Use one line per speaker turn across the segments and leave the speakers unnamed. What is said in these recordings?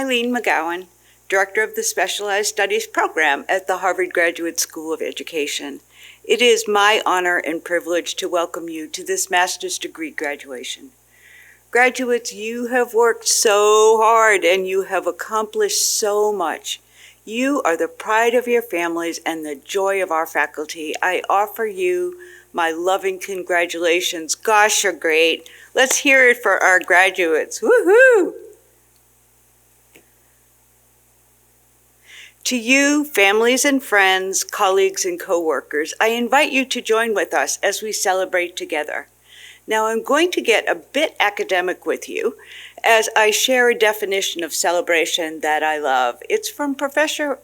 Eileen McGowan, Director of the Specialized Studies Program at the Harvard Graduate School of Education. It is my honor and privilege to welcome you to this master's degree graduation. Graduates, you have worked so hard and you have accomplished so much. You are the pride of your families and the joy of our faculty. I offer you my loving congratulations. Gosh, you're great. Let's hear it for our graduates. Woohoo! To you, families and friends, colleagues and coworkers, I invite you to join with us as we celebrate together. Now, I'm going to get a bit academic with you as I share a definition of celebration that I love. It's from Professor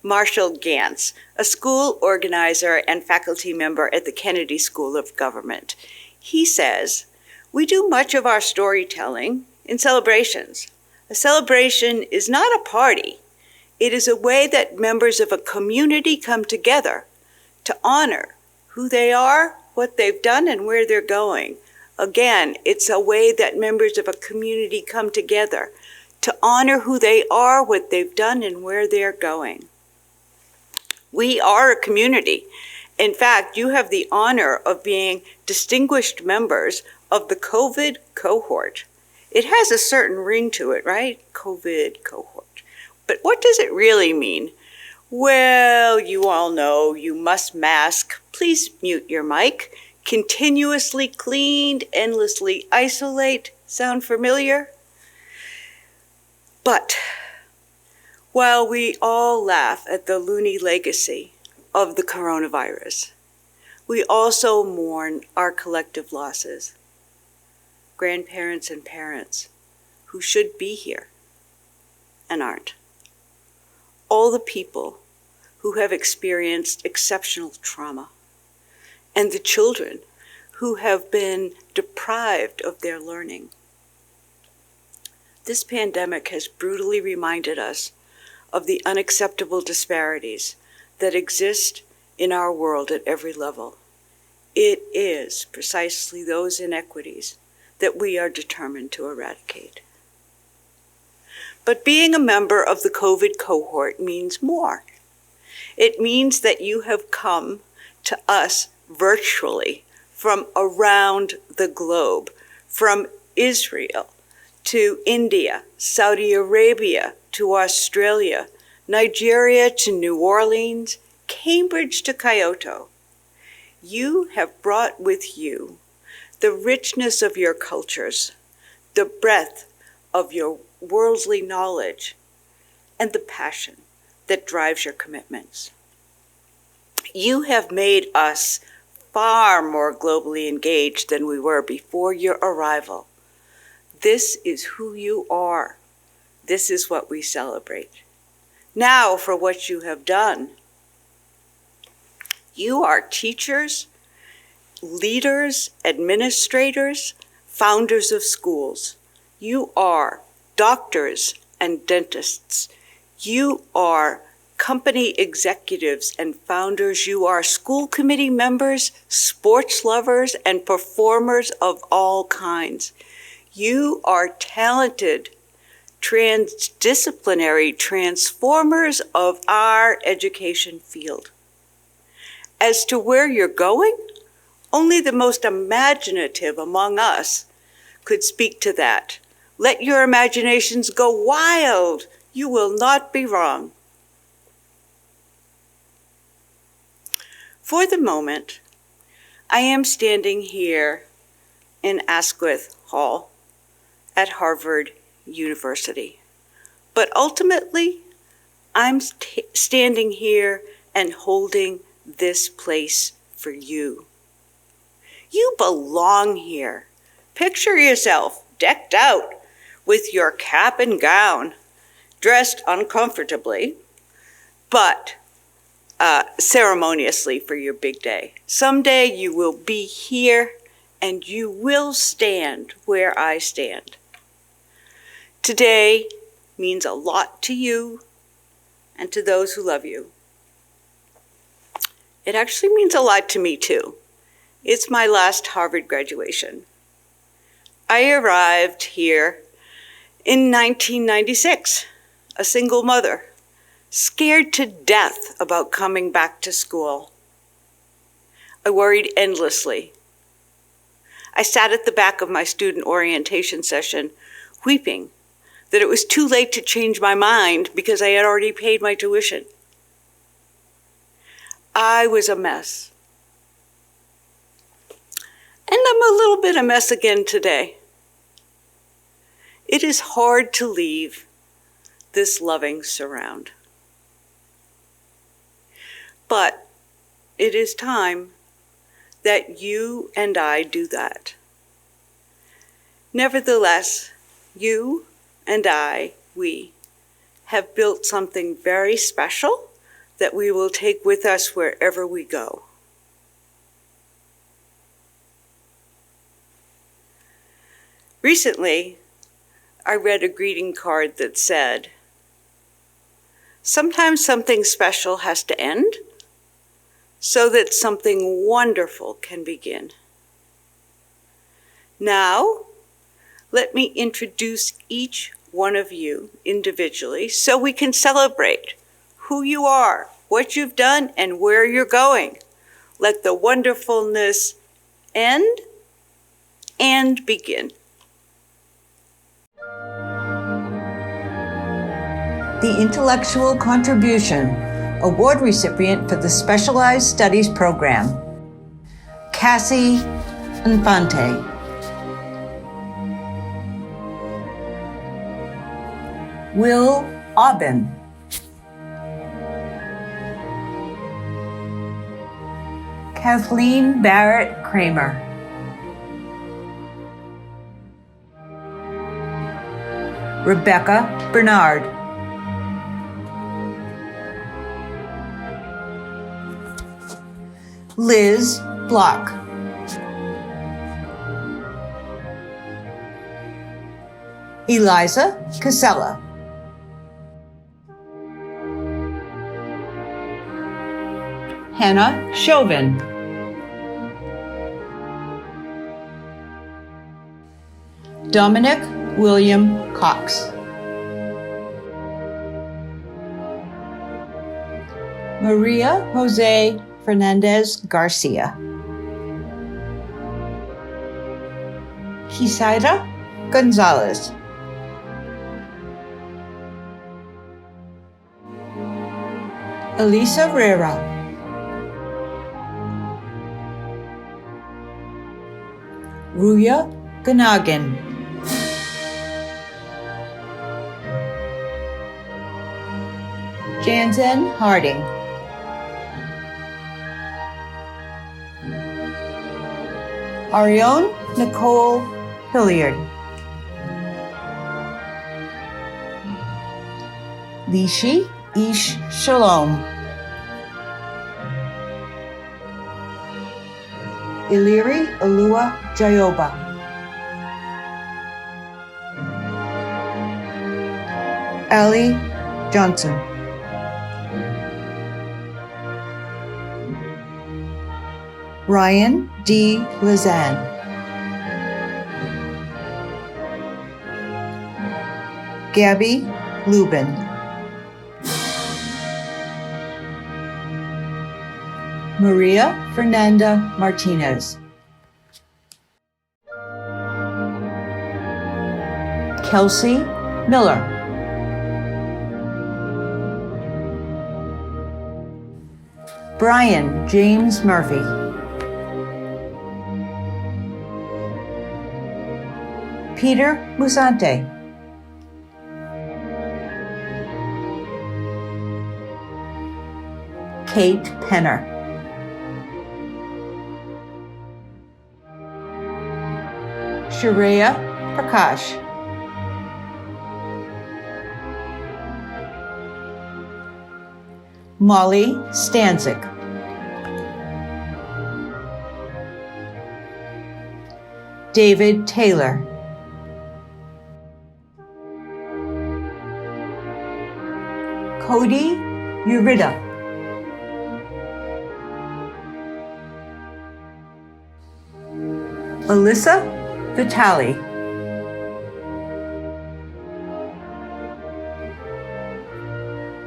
Marshall Gantz, a school organizer and faculty member at the Kennedy School of Government. He says, "We do much of our storytelling in celebrations. A celebration is not a party. It is a way that members of a community come together to honor who they are, what they've done, and where they're going." Again, it's a way that members of a community come together to honor who they are, what they've done, and where they're going. We are a community. In fact, you have the honor of being distinguished members of the COVID cohort. It has a certain ring to it, right? COVID cohort. But what does it really mean? Well, you all know you must mask. Please mute your mic. Continuously cleaned, endlessly isolate. Sound familiar? But while we all laugh at the loony legacy of the coronavirus, we also mourn our collective losses. Grandparents and parents who should be here and aren't. All the people who have experienced exceptional trauma, and the children who have been deprived of their learning. This pandemic has brutally reminded us of the unacceptable disparities that exist in our world at every level. It is precisely those inequities that we are determined to eradicate. But being a member of the COVID cohort means more. It means that you have come to us virtually from around the globe, from Israel to India, Saudi Arabia to Australia, Nigeria to New Orleans, Cambridge to Kyoto. You have brought with you the richness of your cultures, the breadth of your worldly knowledge, and the passion that drives your commitments. You have made us far more globally engaged than we were before your arrival. This is who you are. This is what we celebrate. Now for what you have done. You are teachers, leaders, administrators, founders of schools. You are doctors and dentists. You are company executives and founders. You are school committee members, sports lovers, and performers of all kinds. You are talented, transdisciplinary transformers of our education field. As to where you're going, only the most imaginative among us could speak to that. Let your imaginations go wild. You will not be wrong. For the moment, I am standing here in Asquith Hall at Harvard University. But ultimately, I'm standing here and holding this place for you. You belong here. Picture yourself decked out with your cap and gown, dressed uncomfortably, but ceremoniously for your big day. Someday you will be here and you will stand where I stand. Today means a lot to you and to those who love you. It actually means a lot to me too. It's my last Harvard graduation. I arrived here In 1996, a single mother, scared to death about coming back to school. I worried endlessly. I sat at the back of my student orientation session, weeping that it was too late to change my mind because I had already paid my tuition. I was a mess. And I'm a little bit a mess again today. It is hard to leave this loving surround. But it is time that you and I do that. Nevertheless, you and we have built something very special that we will take with us wherever we go. Recently, I read a greeting card that said, "Sometimes something special has to end so that something wonderful can begin." Now, let me introduce each one of you individually so we can celebrate who you are, what you've done, and where you're going. Let the wonderfulness end and begin.
The Intellectual Contribution Award recipient for the Specialized Studies Program, Cassie Infante. Will Aubin. Kathleen Barrett Kramer. Rebecca Bernard. Liz Block. Eliza Casella. Hannah Chauvin. Dominic William Cox. Maria Jose Fernandez Garcia. Kisaira Gonzalez. Elisa Rera. Ruya Ganagin. Jansen Harding. Arione Nicole Hilliard. Lishi Ish Shalom. Iliri Alua Jayoba. Ali Johnson. Ryan D. Lazan. Gabby Lubin. Maria Fernanda Martinez. Kelsey Miller. Brian James Murphy. Peter Musante. Kate Penner. Sharia Prakash. Molly Stanzik. David Taylor. Cody Urida. Alyssa Vitale.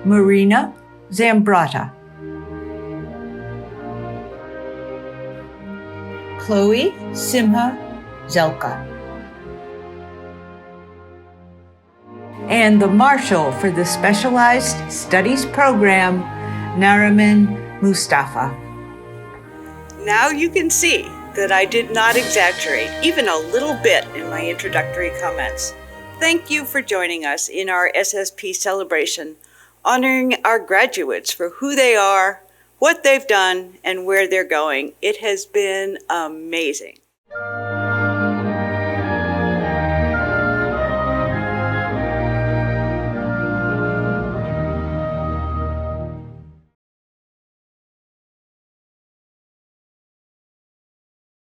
Marina Zambrata, Chloe Simha Zelka, and the Marshal for the Specialized Studies Program, Nariman Mustafa.
Now you can see that I did not exaggerate even a little bit in my introductory comments. Thank you for joining us in our SSP celebration, honoring our graduates for who they are, what they've done, and where they're going. It has been amazing.